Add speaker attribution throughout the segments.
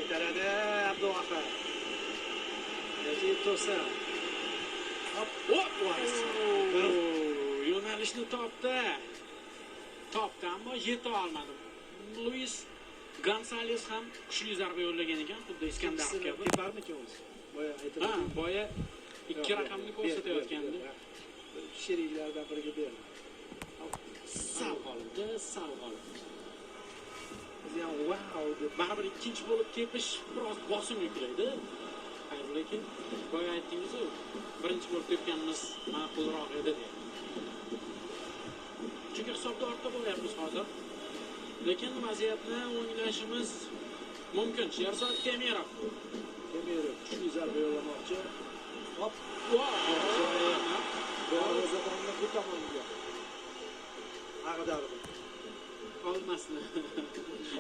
Speaker 1: Qaytaradi Abduvahid. Najib To'sa. Hop,
Speaker 2: yo'nalishni topdi. Ammo yeta olmadi. Luis Gonzales ham kuchli zarba yo'llagan ekan, xuddi Iskandarov kabi.
Speaker 1: Teparmikan o'zi? Boya aytiladi.
Speaker 2: Boya ikki raqamni ko'rsatayotgandi.
Speaker 1: Sheriklardan biriga berdi.
Speaker 2: Sal qoldi.
Speaker 1: Biz ham wow deb
Speaker 2: baribir ikkinchi bo'lib tepish biroz bosim yuklaydi. Lekin boya aytdingiz-ku, birinchi bo'lib tepganimiz ma'qulroq edi deb. Chunki hisobda ortda bo'lyapmiz hozir. Lekin vaziyatni o'nglashimiz mumkin. Sherzod Temirov
Speaker 1: kuchli zarba yo'llamoqchi. Hop, darvozabonni bu tomonga ag'dardi.
Speaker 2: Olmasni.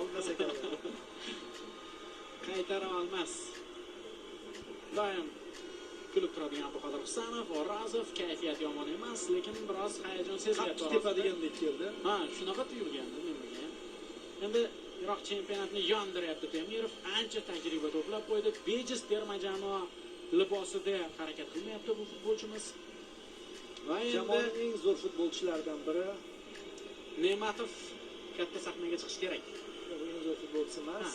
Speaker 1: Olmas ekan.
Speaker 2: Qaytara olmas. Doim kulib turadigan Abduqodir Husanov, O'rozov kayfiyat yomon emas, lekin biroz hayajon sezilyapti.
Speaker 1: Qattiq tepadigandek keldi.
Speaker 2: Shunaqa tuyulgandi menga. Endi Iroq chempionatini yondiryapti Temirov, ancha tajriba to'plab qo'ydi. Bejiz terma jamoa libosida harakat qilmayapti bu futbolchimiz. Va
Speaker 1: Jamoaning eng zo'r futbolchilaridan biri
Speaker 2: Ne'matov katta sahnaga chiqish kerak.
Speaker 1: eng zo'r futbolchi emas.